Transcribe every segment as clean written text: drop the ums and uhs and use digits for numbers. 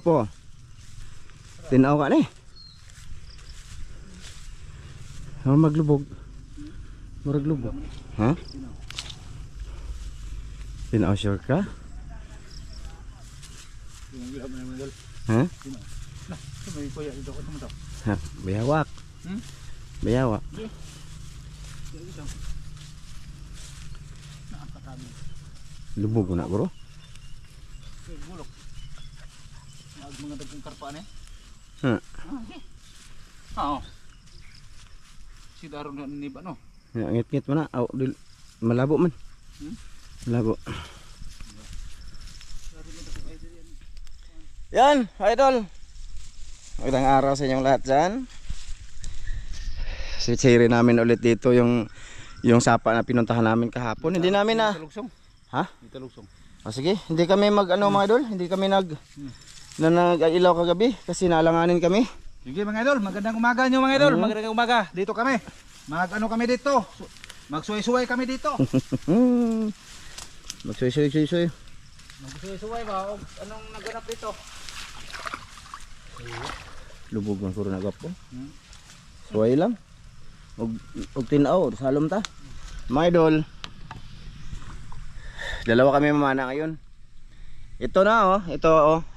po. Tinaw ka na eh. Maglubog. Maglubog. Ha? Tinaw sure ka? Ha? Ha? Bayawak. Bayawak. Lubog na bro. Bulok. Mga dagkong karpaan eh. Oo. Si Daro na niba no. Ngit-ngit mo na. Malabo man. Malabo. Yan, idol. Magandang araw sa inyong lahat dyan. Sisiri namin ulit dito yung sapa na pinuntahan namin kahapon. Hindi namin na... Ha? Dito lugsong. Sige, hindi kami mga idol. Hindi kami nag-ilaw kagabi kasi naalanganin kami. Sige mga idol, magandang umaga nyo mga idol. Magandang umaga. Dito kami. Kami dito. Magsuway-suway kami dito. Magsuway-suway. Magsuway-suway ba? Anong naganap dito? Lubog man puro nagap po. Suway lang. Og tinaw, salom ta. Mga idol. Dalawa kami mamana ngayon. Ito na ito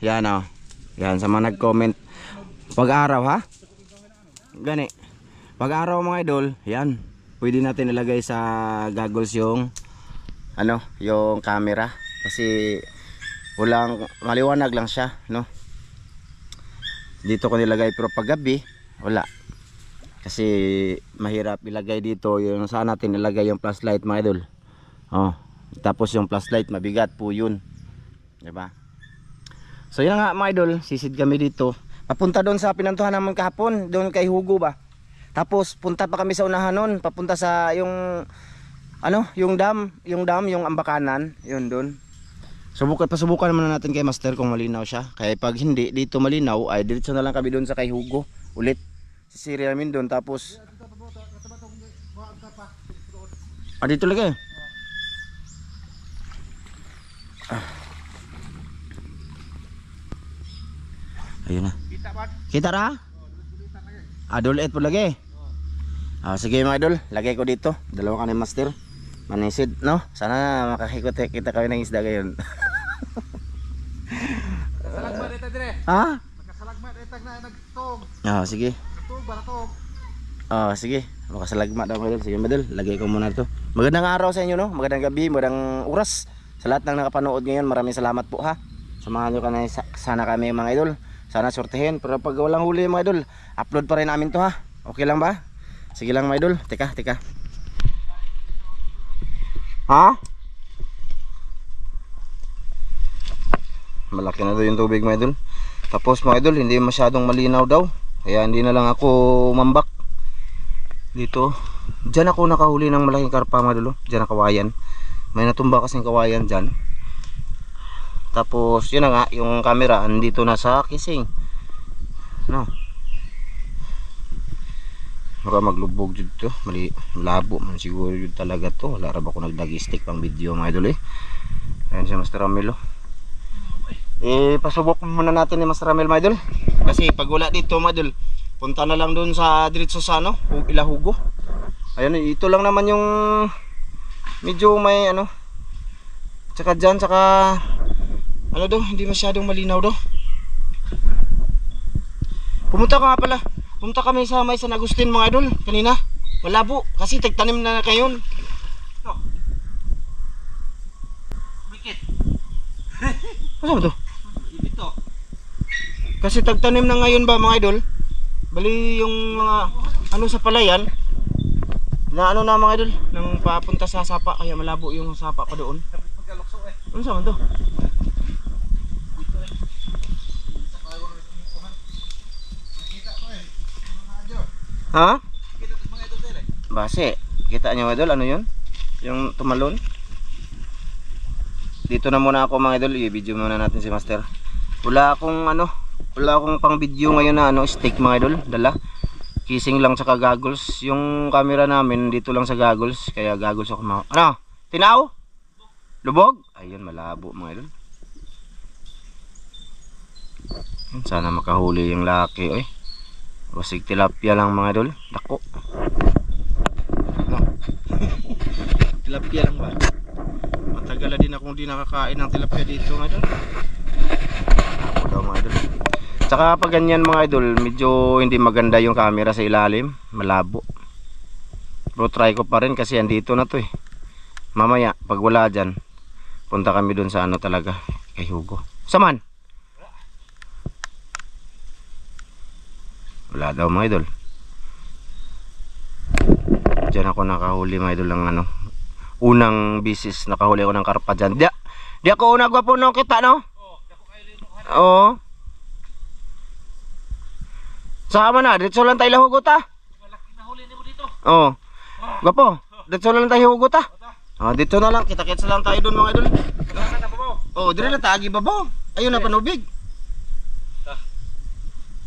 Yan Yan sa mga nag-comment. Pag-araw ha? Gani. Pag-araw mga idol, yan. Pwede natin ilagay sa goggles yung yung camera kasi maliwanag lang siya, no? Dito ko nilagay pero pag gabi wala. Kasi mahirap ilagay dito yung saan natin ilagay yung flashlight mga idol. Tapos yung flashlight mabigat po yun. Diba? So yun nga mga idol, sisid kami dito. Papunta doon sa pinantuhan naman kahapon, doon kay Hugo ba. Tapos punta pa kami sa unahan noon, papunta sa yung dam, yung Ambakanan, yun doon. Pasubukan naman natin kay Master kung malinaw siya. Kaya pag hindi dito malinaw, ay diretso na lang kami doon sa kay Hugo ulit. Sisiri namin doon tapos dito lagi. Ayun na. Kita ra? Dulit po lagi. Sige mga idol, lagay ko dito. Dalawa ka ni Master. Manisid, no? Sana makakikot kita kami ng isda ngayon. Salagmat ito dire. Ha? Makasalagmat ito na nagtog. Sige. Tog ba tog? Sige. Makasalagmat daw mga idol. Sige mga idol, lagay ko muna ito. Magandang araw sa inyo, no? Magandang gabi, magandang oras. Sa lahat ng nakapanood ngayon, maraming salamat po ha. Samahan nyo sana kami mga idol. Sana sortehin. Pero pag walang huli mga idol, upload pa rin namin to ha. Okay lang ba? Sige lang mga idol. Teka. Ha? Malaki na daw yung tubig mga idol. Tapos mga idol, hindi masyadong malinaw daw. Kaya hindi na lang ako mambak dito. Diyan ako nakahuli ng malaking karpa mga idol. Diyan nakawayan. May natumba kasing kawayan dyan. Tapos yun na nga, yung camera andito na sa kising, no? Baka maglubog dito, malabo man siguro yun talaga to. Wala ra ba ako nagdag-stick pang video mga idol Ayan si Master Ramil pasubok muna natin ni Master Ramil mga idol. Kasi pag wala dito mga idol, punta na lang dun sa diretso sa Ilahugo. Ayun, ito lang naman yung medyo may tsaka dyan, tsaka hindi masyadong malinaw daw. Pumunta kami sa may San Agustin mga idol kanina. Malabo kasi tagtanim na kayon. Bikit. Ano to? Dito. Kasi tagtanim na ngayon ba mga idol? Bali yung mga sa palayan na na mga idol nang papunta sa sapa, kaya malabo yung sapa pa doon. Ano sa man to? Ha? Base, kita nyo mga idol, ano yun? Yung tumalon. Dito na muna ako mga idol, i-video muna natin si Master. Wala akong pang video ngayon na stick mga idol, dala. Kissing lang tsaka goggles. Yung camera namin dito lang sa goggles, kaya goggles ako tinaw? Lubog? Ayun, malabo mga idol. Sana makahuli yung laki eh. Basig tilapia lang mga idol. Dako. No. Tilapia lang ba? Matagal na din akong di nakakain ng tilapia dito mga idol. Ako daw mga idol. Tsaka pag ganyan mga idol, medyo hindi maganda yung camera sa ilalim. Malabo. Pero try ko pa rin kasi andito na to eh. Mamaya pag wala dyan, punta kami dun sa ano talaga, kay Hugo. Saman? Wala daw mga idol. Diyan ako nakahuli mga idol ng ano, unang bisis nakahuli ako ng karpa dyan. Di ako una gwapo nung kita no? Oo. Sama na, dito lang tayo lahugot ha. Malaki na huli mo dito. Oo. Gwapo, dito lang tayo hugot ha. Dito na lang, kita-kits lang tayo dun mga idol. Oo, dire na tagi babaw. Ayun na panubig.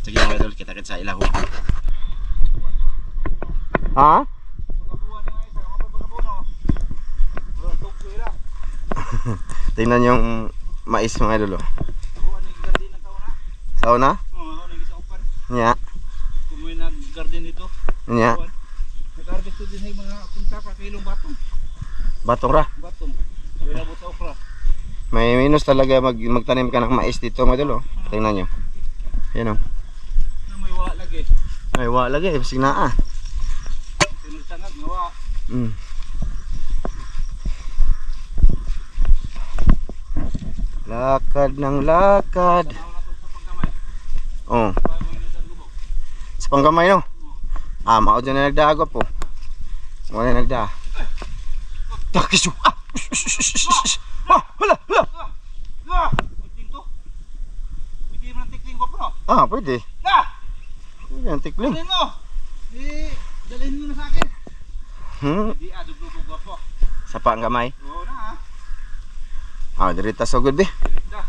Sige mga idol, kita-kits sa ilahu. Ha? Tingnan yung mais mga idol oh. Sauna? Nya. Kung may nag-garden dito. Nya. Nag-harvest ko din mga punta ka kilong batong. Batong ra. Batong. Abot sa okra. May minus talaga magtanim ka ng mais dito mga idol oh. Tingnan nyo. Yan oh. Na may wa lagi. Ay wa lagi, basig na ah. Tinutangag nga wa. Lakad ng lakad. Oh. Sa panggamay no? Mao dyan na nagdago po. Wala na nagda. Takis ah! Hala! Tikling to. Pwede mo ng tikling ko pro. Pwede. Na! Pwede ang tikling. Dalhin mo! Dalhin mo na sa akin. Hindi dugdugog ko po. Sa panggamay. Oo na Dirita so good eh. Da.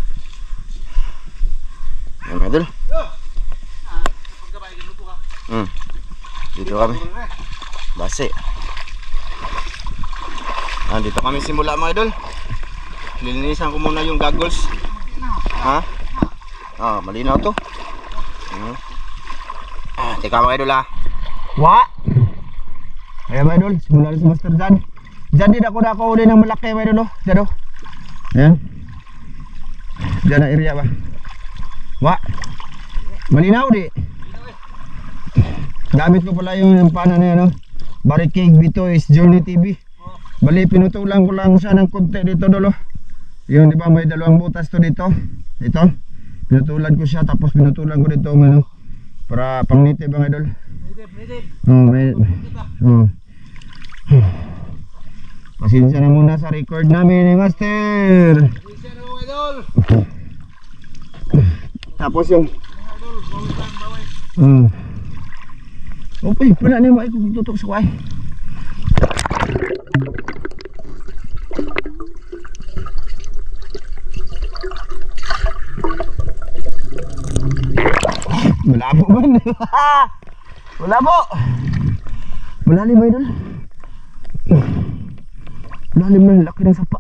Yan mga idol. Sa pagkabay din lupo ka. Dito kami. Base. Dito kami simula mga idol. Lilinisan ko muna yung goggles. Ha? Malinaw to. Teka mga idol ha. Wa! Ayan mga idol, simula rin si Master Jan. Jan din ako uli ng malaki mga idol. Jan o. Ayan. Jan na area ba? Wa! Malinaw di. Gamit ko pala yung pana na yan, Barricade Bitoys Journey TV. Bali pinutulan ko lang siya ng konti dito dolo. Yung di ba may dalawang butas to dito. Ito. Pinutulan ko siya tapos pinutulan ko dito para pang native ang idol. Pasensya na muna sa record namin ni Master. Pasensya na mga idol. Tapos yung Idol, bawin. Okay, pala niyo mo kung tutok sa kuhay. Malabo man. Malabo. Malalim ba idol? Malalim na, laki ng sapa.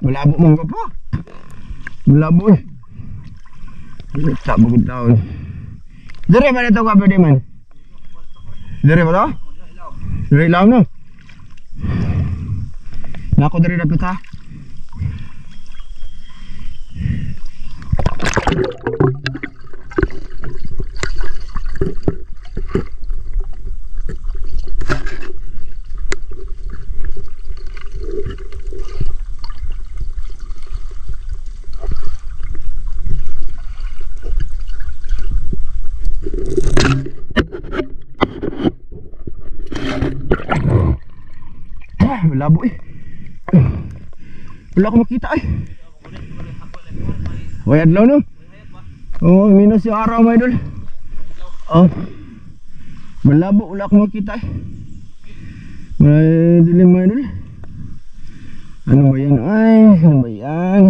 Malabo mong ka pa. Malabo eh. Tak bagod tao eh. Dire ba ito ka pwede man? Dire ba ito? Dire ilaw no? Nako dire na pita. Malabo eh. Wala akong makita eh. Way adlaw no? Minus yung araw mga idol. Malabo, wala akong makita eh. May dilim mga idol. Ano ba yan? Ano ba yan?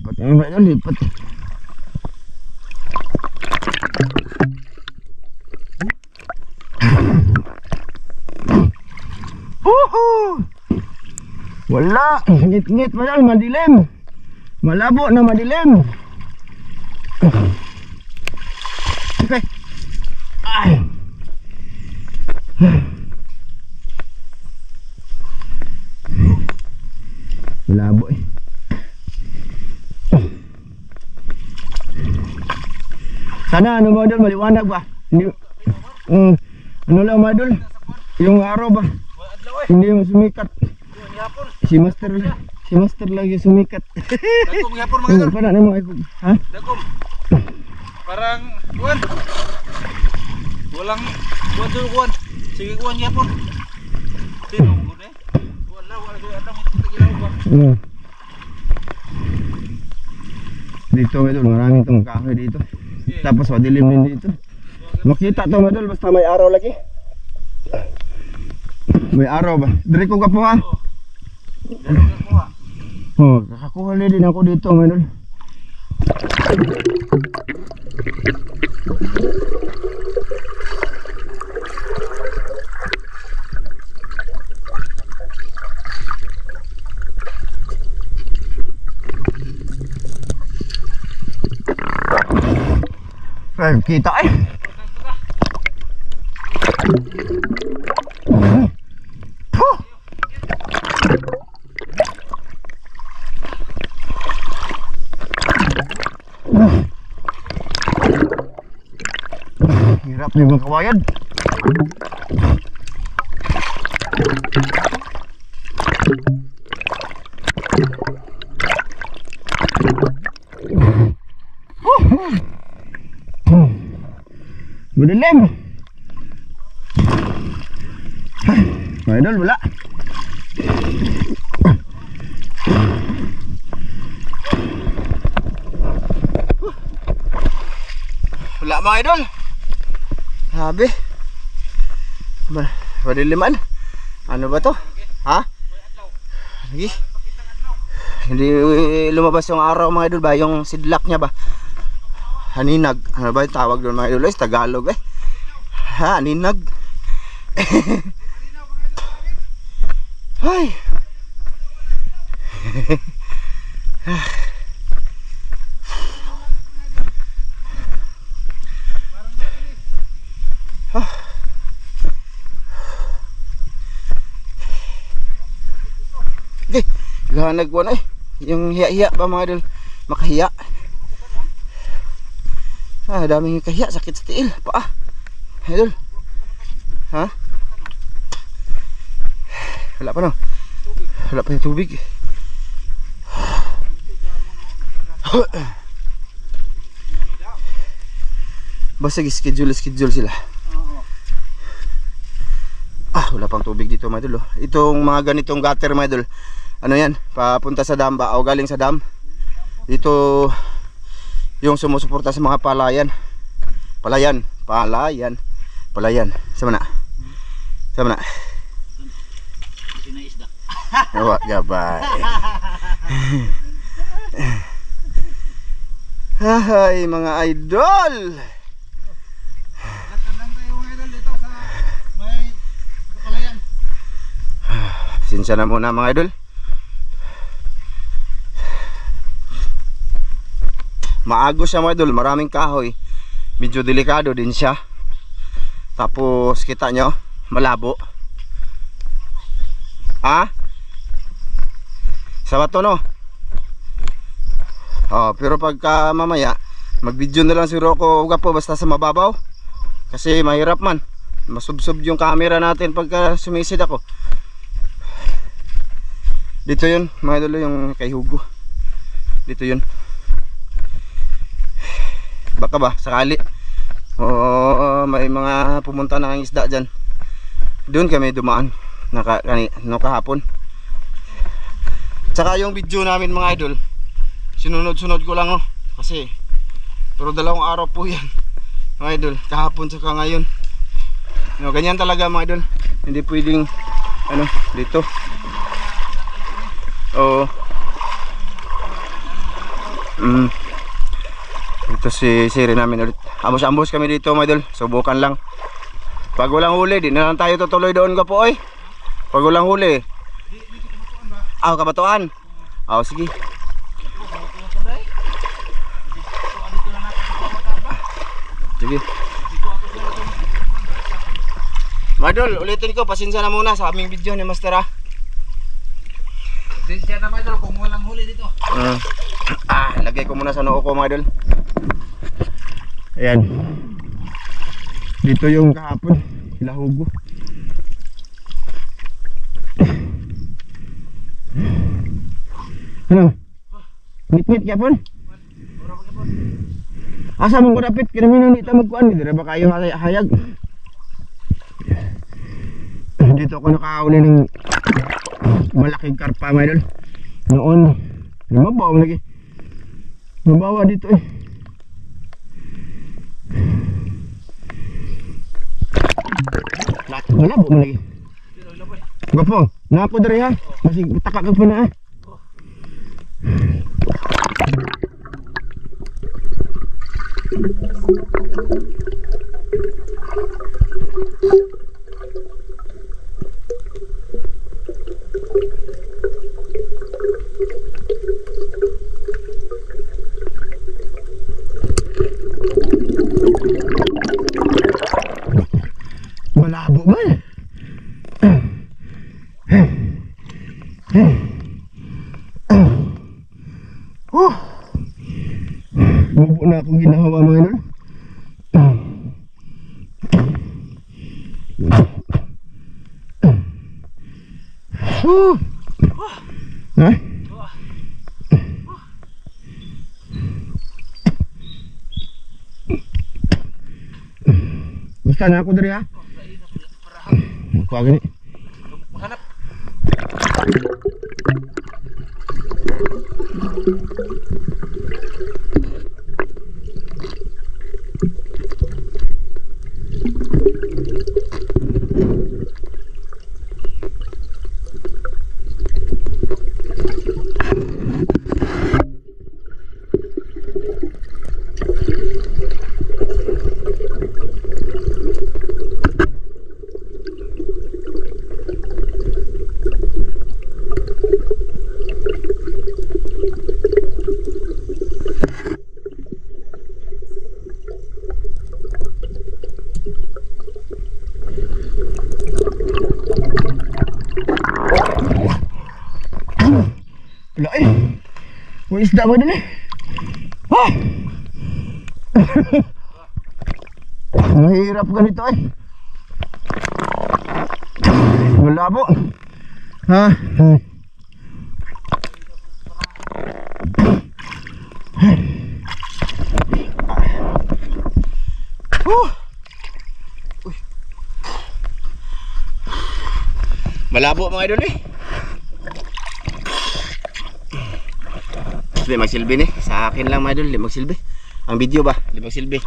Lipat yung mga idol, lipat. Wala, ngit-ngit pa yan, madilim. Malabo na madilim. Okay. Ay. Malabo eh. Sana ano mga idol, maliwanag ba? Hindi, ano lang mga idol, yung araw ba? Hindi yung sumikat. Si master lagi sumikat. Dagom yapon mga idol. Para na mga idol. Ha? Dagom. Parang kuan. Walang kuan dulu kuan. Sige kuan yapon. Sino kuan eh? Wala ada mo tigilaw ba? Dito mga idol, maraming tong kahoy dito. Tapos madilim din dito. Makita to mga idol basta may araw lagi. May araw ba? Dire ko po ha. Oh, kakakuha din ako dito mga idol. Ay, kita eh. Hirap nih mga kawayan. Madilim. Mga idol, wala. Wala mga idol. Sabi. Madiliman. Ano ba to? Ha? Lagi. Hindi lumabas yung araw mga idol ba? Yung sidlak niya ba? Haninag. Ano ba yung tawag doon mga idol? Tagalog eh. Ha? Haninag. Ay. Okay, gahanag ko na eh. Yung hiya-hiya ba mga idol? Makahiya. Ah, daming kahiya, sakit sa tiil, paa. Idol. Ha? Wala pa no? Wala pa yung tubig. Basta schedule sila. Ah, wala pang tubig dito mga idol. Itong mga ganitong gutter mga idol, ano yan, papunta sa dam ba o galing sa dam. Dito yung sumusuporta sa mga palayan. Palayan. Sama na. Sinaisda. Awa gabay. Hay mga idol. Natandang tayo mga idol dito sa may palayan. Sinsya na muna mga idol. Maagos siya mga idol, maraming kahoy. Medyo delikado din siya. Tapos kita nyo, malabo. Ha? Sa bato no? Oh, pero pagka mamaya mag-video na lang siguro ako po basta sa mababaw. Kasi mahirap man. Masubsob yung camera natin pagka sumisid ako. Dito yun, mga idol, yung kay Hugo. Dito yun. Baka ba sakali may mga pumunta na ng isda dyan. Doon kami dumaan kahapon. Tsaka yung video namin mga idol, sinunod-sunod ko lang kasi pero dalawang araw po yan mga idol, kahapon tsaka ngayon. Ganyan talaga mga idol, hindi pwedeng dito. Ito si Siri namin ulit. Ambos-ambos kami dito mga idol. Subukan lang. Pag walang huli, di na lang tayo tutuloy doon ka po Pag walang huli. Kabatuan. Sige. Sige. Mga idol, ulitin ko. Pasensya na muna sa aming video ni Master Pasensya na mga idol kung walang huli dito. Lagay ko muna sa noo ko mga idol. Ayan. Dito yung kahapon, hilahugo. Ano? Ngit-ngit kapon? Asa mong ko dapit? Kinamino dito magkuhan. Hindi ba kayo hayag? Dito ako nakahuli ng malaking karpa mga idol. Noon, mabawa lagi. Mabawa dito Malabo mo lagi. Gapo, napo dari ha. Masih taka ka pa na malabo man. Bubo na akong ginawa mga idol. Ha? Gusto na ako dari ha? Kuha gani. Maghanap. Wala may isda ba din mahirap ganito wala po malabo mga idol Hindi magsilbi ni. Sa akin lang mga idol, hindi magsilbi. Ang video ba, hindi magsilbi.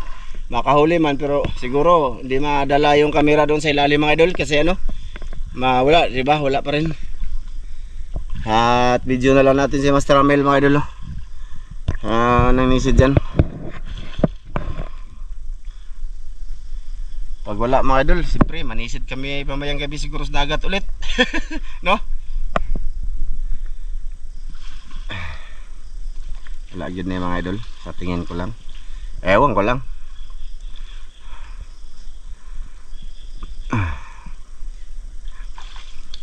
Makahuli man pero siguro hindi madala yung camera doon sa ilalim mga idol kasi wala, di ba? Wala pa rin. At video na lang natin si Master Amel mga idol. Nangisid dyan. Pag wala mga idol, siyempre manisid kami pamayang gabi siguro sa dagat ulit. No? Wala yun na mga idol, sa tingin ko lang. Ewan ko lang.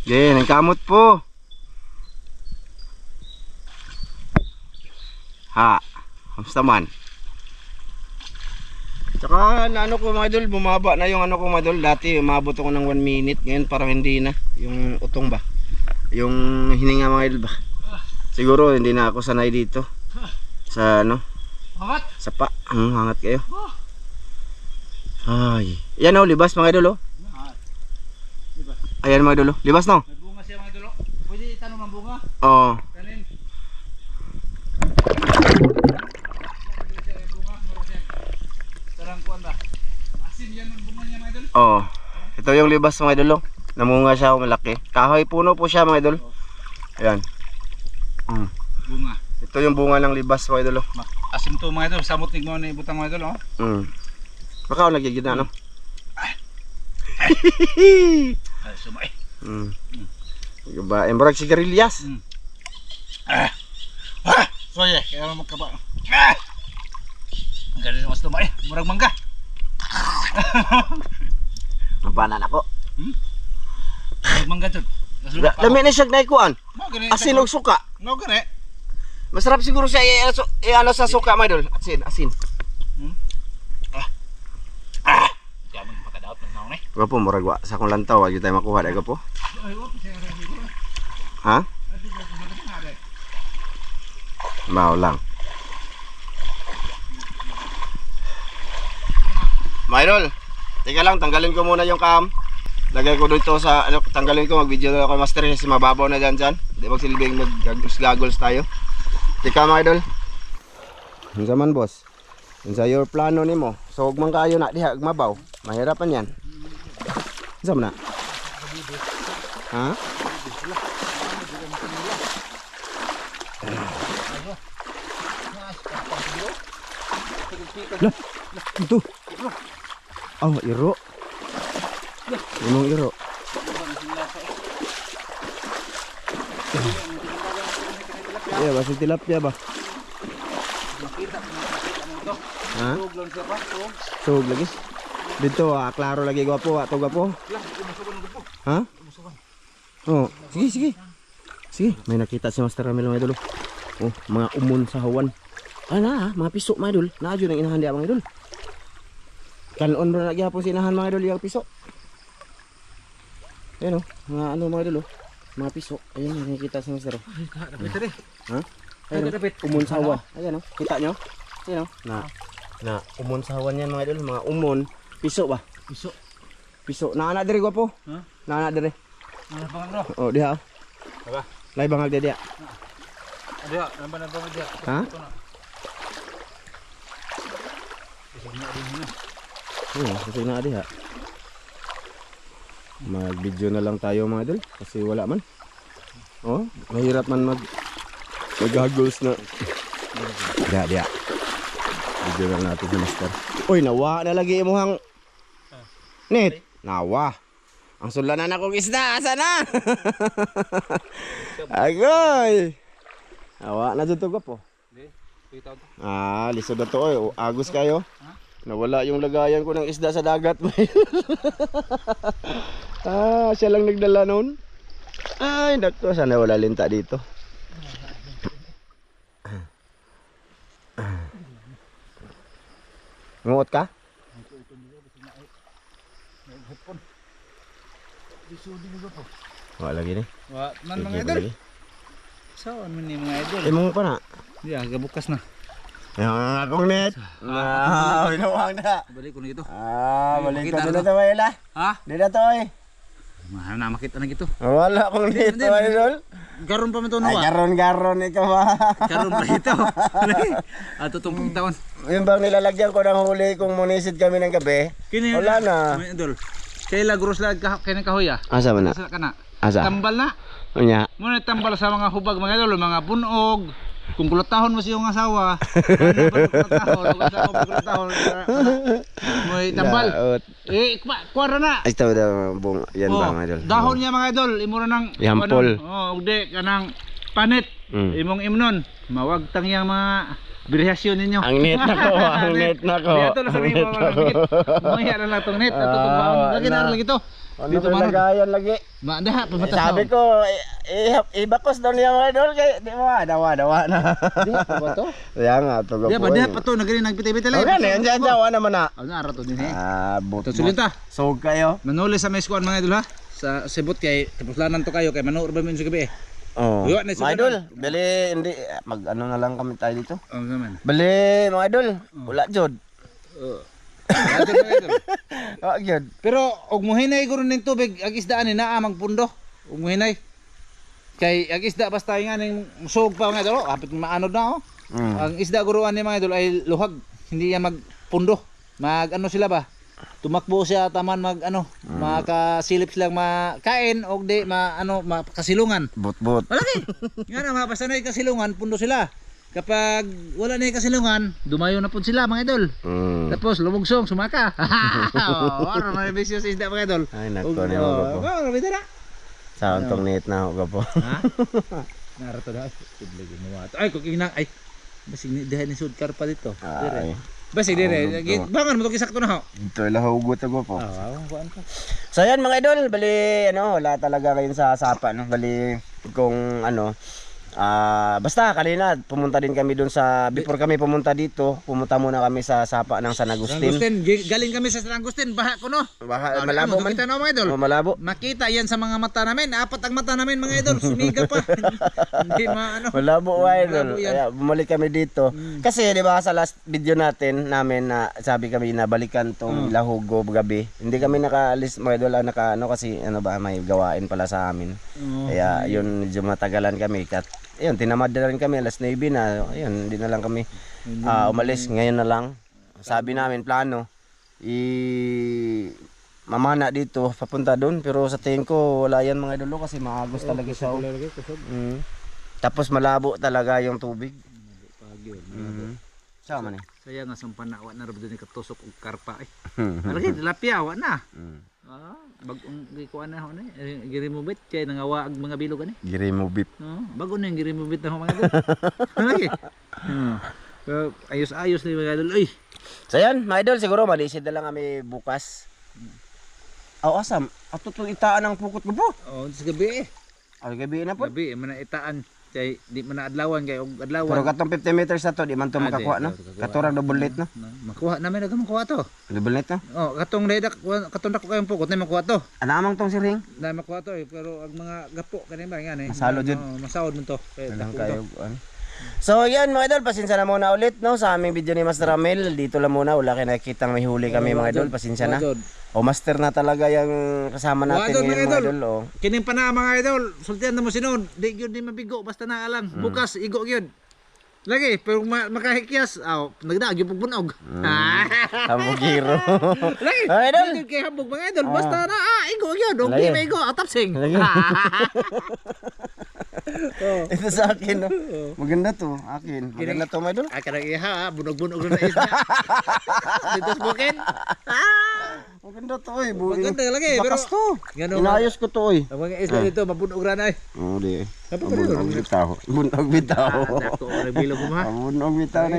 Yan, ang kamot po. Kamusta man? Tsaka ano ko mga idol, bumaba na yung ano ko mga idol. Dati umabot ako ng 1 minute, ngayon parang hindi na. Yung utong ba? Yung hininga mga idol ba? Siguro hindi na ako sanay dito. Sa Hangat? Sa pa. Hangat kayo. Ay. Yan libas mga idol Libas. Ayan mga idol libas no? May bunga siya mga idol Pwede itanong ng bunga? Oo. Kanin. Sarang kuan ba? Asin yan ang bunga niya mga idol? Oo. Ito yung libas mga idol namunga siya malaki. Kahoy puno po siya mga idol. Ayan. Bunga. Ito yung bunga ng libas mga idol. Asim to mga idol, samot ni mo ni butang mga idol oh. Baka ako nagigid na ano. Ay, sumay. Ba, embrag sigarilyas. Soye, kaya naman magkaba. Ang galing mas lumay, murag mangga. Mabanan ako. Murag mangga dun. Lami na siya naikuan. Asin og suka. No gani. Masarap siguro siya ano sa suka mga idol. Asin. Kaya magpakadaot ng naon eh. Gapo murag wa sa akong lantaw, wag tayo makuha dai gapo. Ha? Mau lang. Mga idol, teka lang, tanggalin ko muna yung cam. Lagay ko dito sa, tanggalin ko, mag-video na ako master kasi mababaw na dyan. Di ba silbing mag-goggles tayo. Teka mga idol. Yung man boss, yung sa your plano ni mo, so huwag man kayo na diha, mabaw. Mahirapan yan. Saan mo na? Ha? Lah, itu. Oh, iro. Imong iro. Ya, basi tilapia ba? Ha? Sug lagi. Dito klaro lagi gwapo, ato gwapo. Ha? Oh, sige. Sige, may nakita si Master Ramil mga idol. Oh, mga umon sa hawan. Mga piso mga idol. Naadyo ng inahan diya mga idol. Kanon ba na gyapon si inahan mga idol yung piso. Ayan oh, mga ano mga idol oh. Mga piso. Ayun, nakikita si Master. Ha? Ayun, umon sa hawan. Ayan oh, kita nyo? Ayan oh. Na umon sa hawan yan mga idol. Mga umon. Piso ba? Piso. Naana dire gwapo. Ha? Naana dire. Ano pangan no? Oh, diha oh. Aba. Lay bangal dia. Ada, nambah dia. Ha? Kasi na diha. Mag-video na lang tayo mga idol kasi wala man. Oh, mahirap man mag-goggles na. Dia. Video lang natin si Master. Uy, nawa na lagi imuhang net. Nawa. Ang sulanan akong isda, asa na? Agoy! Awa na dyan to po. Lisod na to oy. Agos kayo. Nawala yung lagayan ko ng isda sa dagat. Siya lang nagdala nun. Ay, nakto. Sana wala linta dito. Ngungot ka? Wala lagi ni. Wa man mga idol. Saan man ni mga idol? Mo pa na. Di gabukas na. Yung akong net. Winawang na. Balik ko na ito. Balik ko na ito Wela. Ha? Dito to eh. Mahal na makita na gito. Wala akong net idol. Garon pa man to Ay, nawa. garon ikaw ba? Garon pa ito. Ato tong taon. Yung bang nilalagyan ko ng huli kung munisid kami ng gabi. Wala na. Mga idol. Kay lagros lag kay nang kahoy ah. Asa man na? Asa kana? Asa? Tambal na. Unya. Muna tambal sa mga hubag mga idol, mga bunog. Kung kulotahon mo siyong asawa, may tambal. Kuwara na. Ay, ito bung yan ba mga idol? Dahon niya mga idol, imura ng yampol. Ugde kanang panit. Imong imnon, mawagtang yang mga birhasyon ninyo. Ang net nako, ang net nako. Dito lang sabi mo mga net. Mamaya na lang tong net at tutong baon. Lagi na lang ito. Dito lagayan lagi. Maandaha pamatas. Sabi ko ibakos daw niya mga idol kay di mo dawa na. Di ba to? Kaya nga to go. Di ba pa to nagani nagpitay-pitay lang. Okay, andiyan dawa naman na. Ano ara to din eh. Buto. Sulinta. So kayo. Manuli sa meskuan mga idol ha. Sa Sebot kay tapuslanan to kayo kay manood ba min sa gabi eh. Oh. Mga idol, bali hindi mag-ano na lang kami tayo dito. Oh, naman. Bali mga idol, wala jud. Oh, gyud. Pero og muhinay ko rin ng tubig ag isdaan ni naa magpundo. Og muhinay. Kay ag isda basta nga ning musog pa mga idol, hapit maanod na oh. Ang isda guruan ni mga idol ay luhag, hindi yan magpundo. Mag ano sila ba? Tumakbo siya taman mag ano, makasilip silang makain og di makakasilungan. Bot. Malaki. Nga na mapasanay kasilungan, pundo sila. kapag wala na yung kasilungan, dumayo na po sila mga idol. Tapos lumugsong, sumaka. Ano na bisyo sa isda mga idol. Ay nako ni mo gapo. Rabita na. Sa untong net na ako gapo. Ha? Narato na. Tiblagin mo ato. Ay, kung inang ay. Basig ni dihay ni sud karpa dito. Ay. Basig dire. Bangan mo to kisakto na ho. Ito la hugot ako po. Kuan ka. So yan mga idol, bali ano, wala talaga ngayon sa sapa no. Bali kung ano basta kanina pumunta din kami doon sa before kami pumunta dito, pumunta muna kami sa sapa ng San Agustin. Galing kami sa San Agustin, baha ko no. Malabo man. Kita no mga idol. Malabo. Makita yan sa mga mata namin. Apat ang mata namin mga idol, sumiga pa. Hindi maano. Malabo idol. Kaya bumalik kami dito. Kasi di ba sa last video natin na sabi kami na balikan tong Lahugo gabi. Hindi kami nakaalis mga idol, naka ano kasi ano ba may gawain pala sa amin. Kaya yun medyo matagalan kami. Ayun, tinamad na rin kami, alas 9 na, ayun, hindi na lang kami umalis, ngayon na lang. Sabi namin, plano, mamana dito, papunta doon, pero sa tingin ko, wala yan mga idolo kasi maagos talaga siya. Tapos malabo talaga yung tubig. Sama man eh. Saya nga sampan na, na rin doon katusok og karpa eh. Alagi, tilapia, na. Bagong gikuan na ho na girimubit kay nangawa ang mga bilog ani. Girimubit. Bago na yung girimubit na ho mga idol. Lagi. Ayos-ayos ni mga idol. Ay. So yan, mga idol, siguro malisid na lang kami bukas. Asam. Ato itong itaan ng pukot ko po. Sa gabi eh. Gabi na po. Gabi, man itaan. Kay di man na adlawan kay og adlawan. Pero katong 50 meters na to, di man to makakuha no. Katurang double net no. Makuha namin aga makuha to. Double net no. Katong dedak katong dako kayong pukot na makuha to. Anamang tong siring. Na makuha to pero ang mga gapo kani ba yan eh. Masalo jud. Masawod man to. Kayo. So yan mga idol, pasensya na muna ulit no sa aming video ni Master Ramel. Dito lang muna, wala kayo nakikitang may huli kami mga idol, pasensya na. Master na talaga yung kasama natin ngayon mga idol. Kining pa na mga idol, sultihan na mo sinod, di yun di mabigo, basta na alang. Bukas, igo yun. Lagi, pero makahikyas, nagdaag yung pagbunog. Hamugiro. Lagi, hindi kayo hambog mga idol, basta na, igo yun, hindi may igo, atapsing. Ito sa akin no. Maganda to, akin. Maganda to mga idol. Kanang iha, bunog-bunog na isda. Dito sa bukid. Maganda to Maganda lagi, pero bakas to. Inayos ko to Ang mga isda dito, mabunog na eh. Di. Bunog bitaw. Bunog bitaw. Dako, bilog mo ha. Bunog bitaw.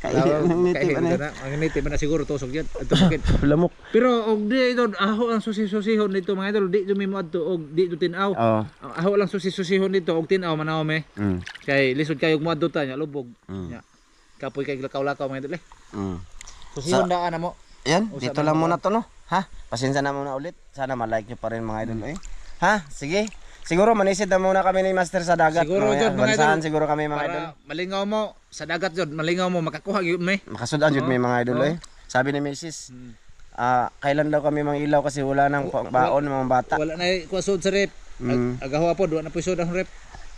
Kaya nitip na. Ang nitip na siguro tusok yan. Ito bukid. Lamok. Pero og di ito, aho ang susi-susihon dito mga idol, di dumimo adto og di do tinaw. Aho lang susi-susihon dito og tinaw manaw me. Kay lisod kayo mo adto ta nya lubog. Nya. Kapoy kay lakaw-lakaw mga idol eh. Susihon daan na mo. Yan, dito lang muna to no. Ha? Pasensya na muna ulit. Sana ma-like nyo pa rin mga idol eh. Ha? Sige. Siguro manisid na muna kami ni Master sa dagat. Siguro jud mga idol. Siguro kami mga idol. Malingaw mo sa dagat jud, malingaw mo makakuha gyud me. Makasudan jud may mga idol eh. Sabi ni Mrs. Kailan daw kami mangilaw kasi wala nang baon ng mga bata. Wala na kuasod sa rep. Agahawa po, wala na puso ang rep.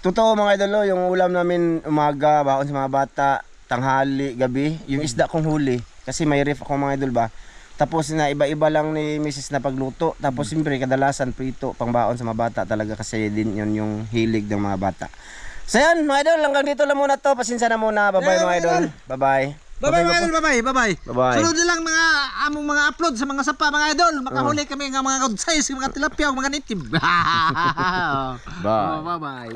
Totoo mga idol, yung ulam namin umaga, baon sa mga bata, tanghali, gabi, yung isda kong huli. Kasi may ref ako mga idol ba. Tapos na iba-iba lang ni Mrs. na pagluto. Tapos siyempre kadalasan prito, pangbaon sa mga bata talaga kasi din yun yung hilig ng mga bata. So yan mga idol, hanggang dito lang muna to. Pasensya na muna. Bye-bye mga idol. Bye-bye. Bye-bye mga idol, bye-bye. Bye-bye. Sunod lang mga among mga upload sa mga sapa mga idol. Makahuli kami ng mga good size, mga tilapia, mga nitib. Bye-bye. Bye-bye.